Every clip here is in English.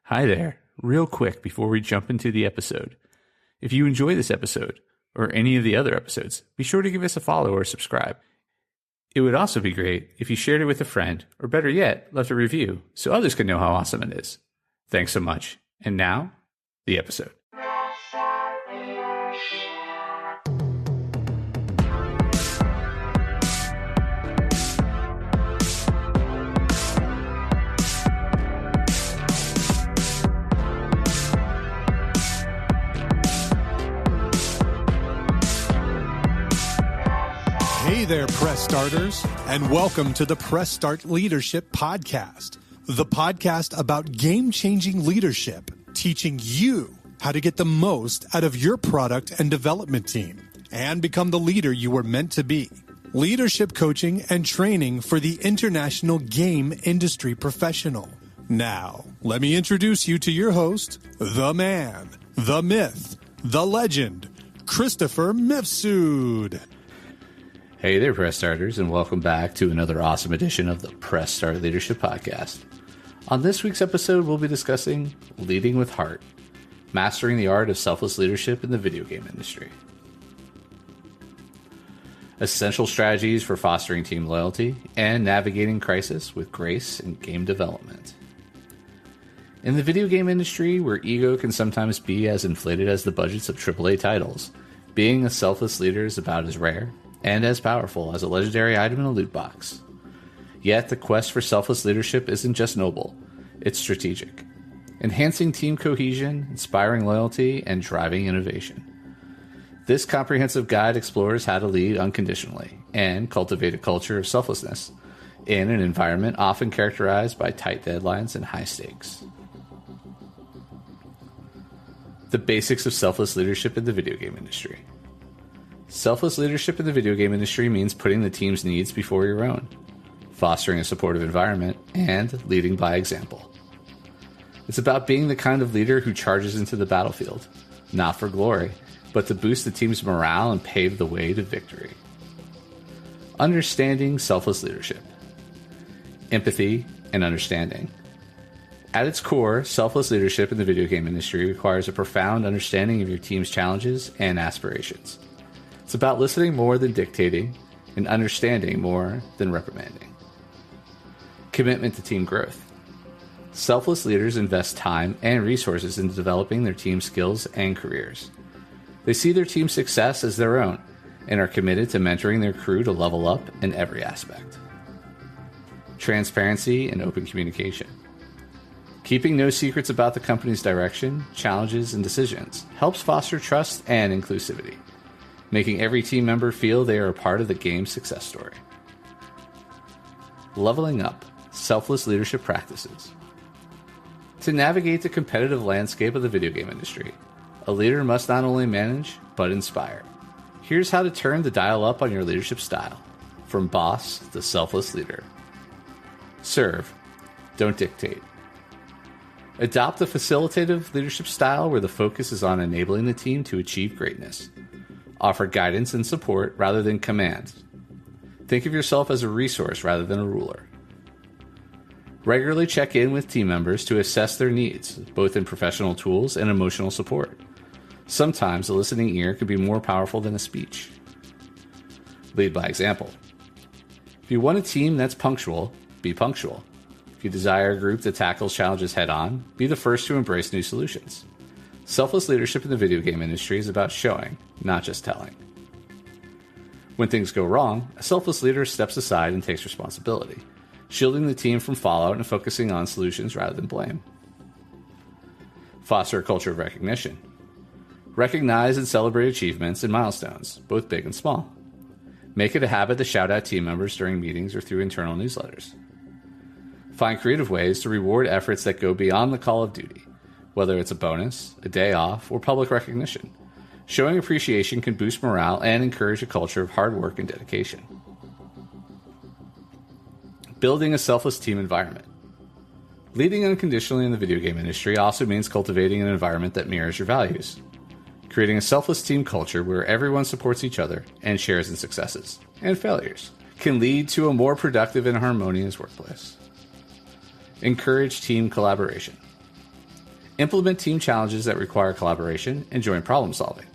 Hi there. Real quick before we jump into the episode. If you enjoy this episode, or any of the other episodes, be sure to give us a follow or subscribe. It would also be great if you shared it with a friend, or better yet, left a review so others can know how awesome it is. Thanks so much. And now, the episode. Hey there, Press Starters, and welcome to the Press Start Leadership Podcast, the podcast about game-changing leadership, teaching you how to get the most out of your product and development team and become the leader you were meant to be. Leadership coaching and training for the international game industry professional. Now, let me introduce you to your host, the man, the myth, the legend, Christopher Mifsud. Hey there, Press Starters, and welcome back to another awesome edition of the Press Start Leadership Podcast. On this week's episode, we'll be discussing leading with heart, mastering the art of selfless leadership in the video game industry. Essential strategies for fostering team loyalty and navigating crisis with grace in game development. In the video game industry, where ego can sometimes be as inflated as the budgets of AAA titles, being a selfless leader is about as rare and as powerful as a legendary item in a loot box. Yet, the quest for selfless leadership isn't just noble, it's strategic, enhancing team cohesion, inspiring loyalty, and driving innovation. This comprehensive guide explores how to lead unconditionally and cultivate a culture of selflessness in an environment often characterized by tight deadlines and high stakes. The basics of selfless leadership in the video game industry. Selfless leadership in the video game industry means putting the team's needs before your own, fostering a supportive environment, and leading by example. It's about being the kind of leader who charges into the battlefield, not for glory, but to boost the team's morale and pave the way to victory. Understanding selfless leadership. Empathy and understanding. At its core, selfless leadership in the video game industry requires a profound understanding of your team's challenges and aspirations. It's about listening more than dictating and understanding more than reprimanding. Commitment to team growth. Selfless leaders invest time and resources into developing their team's skills and careers. They see their team's success as their own and are committed to mentoring their crew to level up in every aspect. Transparency and open communication. Keeping no secrets about the company's direction, challenges, and decisions helps foster trust and inclusivity, making every team member feel they are a part of the game's success story. Leveling up selfless leadership practices. To navigate the competitive landscape of the video game industry, a leader must not only manage, but inspire. Here's how to turn the dial up on your leadership style, from boss to selfless leader. Serve, don't dictate. Adopt a facilitative leadership style where the focus is on enabling the team to achieve greatness. Offer guidance and support rather than commands. Think of yourself as a resource rather than a ruler. Regularly check in with team members to assess their needs, both in professional tools and emotional support. Sometimes a listening ear can be more powerful than a speech. Lead by example. If you want a team that's punctual, be punctual. If you desire a group that tackles challenges head-on, be the first to embrace new solutions. Selfless leadership in the video game industry is about showing, not just telling. When things go wrong, a selfless leader steps aside and takes responsibility, shielding the team from fallout and focusing on solutions rather than blame. Foster a culture of recognition. Recognize and celebrate achievements and milestones, both big and small. Make it a habit to shout out team members during meetings or through internal newsletters. Find creative ways to reward efforts that go beyond the call of duty, whether it's a bonus, a day off, or public recognition. Showing appreciation can boost morale and encourage a culture of hard work and dedication. Building a selfless team environment. Leading unconditionally in the video game industry also means cultivating an environment that mirrors your values. Creating a selfless team culture where everyone supports each other and shares in successes and failures can lead to a more productive and harmonious workplace. Encourage team collaboration. Implement team challenges that require collaboration and joint problem solving.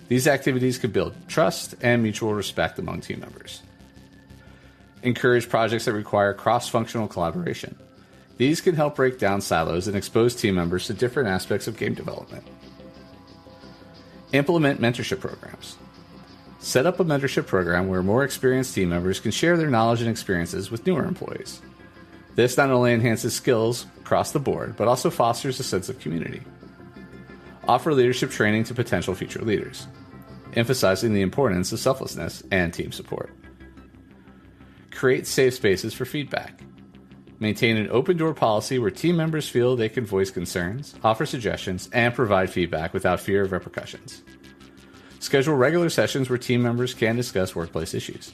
These activities can build trust and mutual respect among team members. Encourage projects that require cross-functional collaboration. These can help break down silos and expose team members to different aspects of game development. Implement mentorship programs. Set up a mentorship program where more experienced team members can share their knowledge and experiences with newer employees. This not only enhances skills across the board, but also fosters a sense of community. Offer leadership training to potential future leaders, emphasizing the importance of selflessness and team support. Create safe spaces for feedback. Maintain an open-door policy where team members feel they can voice concerns, offer suggestions, and provide feedback without fear of repercussions. Schedule regular sessions where team members can discuss workplace issues.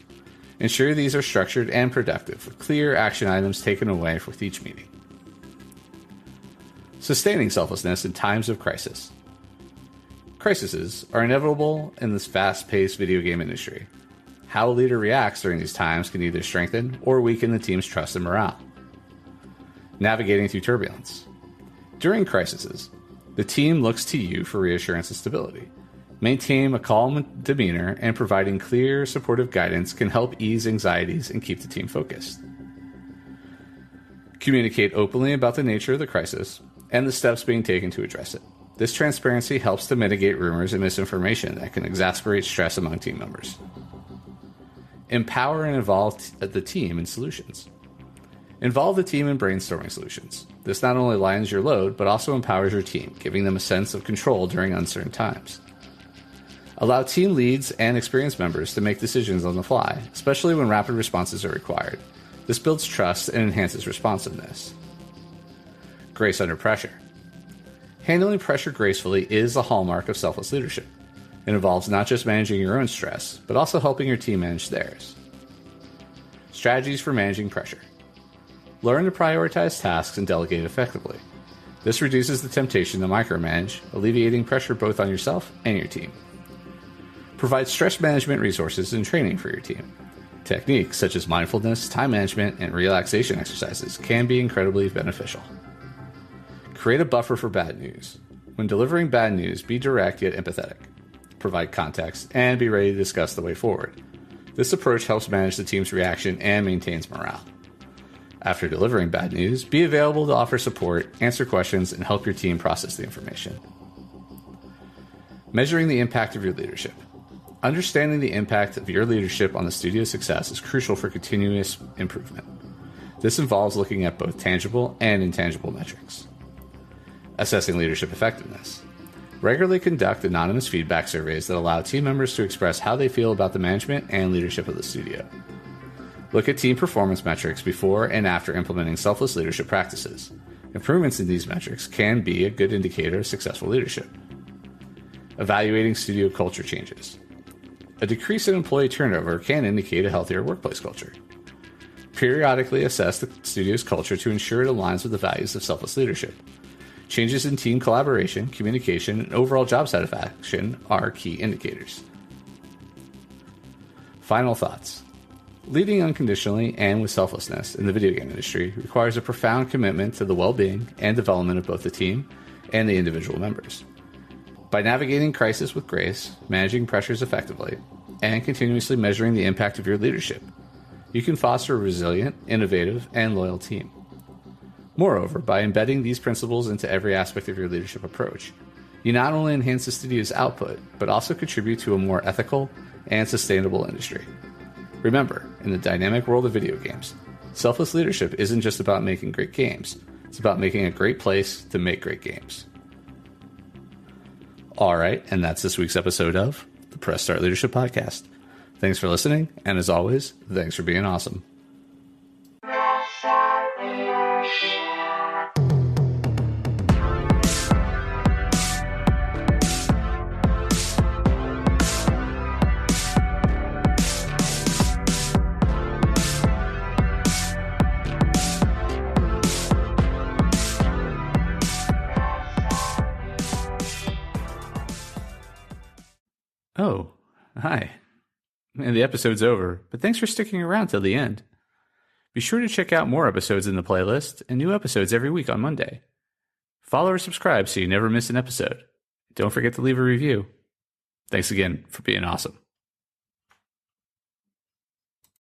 Ensure these are structured and productive, with clear action items taken away with each meeting. Sustaining selflessness in times of crisis. Crises are inevitable in this fast-paced video game industry. How a leader reacts during these times can either strengthen or weaken the team's trust and morale. Navigating through turbulence. During crises, the team looks to you for reassurance and stability. Maintain a calm demeanor and providing clear, supportive guidance can help ease anxieties and keep the team focused. Communicate openly about the nature of the crisis and the steps being taken to address it. This transparency helps to mitigate rumors and misinformation that can exacerbate stress among team members. Empower and involve the team in solutions. Involve the team in brainstorming solutions. This not only lightens your load, but also empowers your team, giving them a sense of control during uncertain times. Allow team leads and experienced members to make decisions on the fly, especially when rapid responses are required. This builds trust and enhances responsiveness. Grace under pressure. Handling pressure gracefully is a hallmark of selfless leadership. It involves not just managing your own stress, but also helping your team manage theirs. Strategies for managing pressure. Learn to prioritize tasks and delegate effectively. This reduces the temptation to micromanage, alleviating pressure both on yourself and your team. Provide stress management resources and training for your team. Techniques such as mindfulness, time management, and relaxation exercises can be incredibly beneficial. Create a buffer for bad news. When delivering bad news, be direct yet empathetic. Provide context, and be ready to discuss the way forward. This approach helps manage the team's reaction and maintains morale. After delivering bad news, be available to offer support, answer questions, and help your team process the information. Measuring the impact of your leadership. Understanding the impact of your leadership on the studio's success is crucial for continuous improvement. This involves looking at both tangible and intangible metrics. Assessing leadership effectiveness. Regularly conduct anonymous feedback surveys that allow team members to express how they feel about the management and leadership of the studio. Look at team performance metrics before and after implementing selfless leadership practices. Improvements in these metrics can be a good indicator of successful leadership. Evaluating studio culture changes. A decrease in employee turnover can indicate a healthier workplace culture. Periodically assess the studio's culture to ensure it aligns with the values of selfless leadership. Changes in team collaboration, communication, and overall job satisfaction are key indicators. Final thoughts. Leading unconditionally and with selflessness in the video game industry requires a profound commitment to the well-being and development of both the team and the individual members. By navigating crisis with grace, managing pressures effectively, and continuously measuring the impact of your leadership, you can foster a resilient, innovative, and loyal team. Moreover, by embedding these principles into every aspect of your leadership approach, you not only enhance the studio's output, but also contribute to a more ethical and sustainable industry. Remember, in the dynamic world of video games, selfless leadership isn't just about making great games, it's about making a great place to make great games. All right, and that's this week's episode of the Press Start Leadership Podcast. Thanks for listening, and as always, thanks for being awesome. Oh, hi. And the episode's over, but thanks for sticking around till the end. Be sure to check out more episodes in the playlist and new episodes every week on Monday. Follow or subscribe so you never miss an episode. Don't forget to leave a review. Thanks again for being awesome.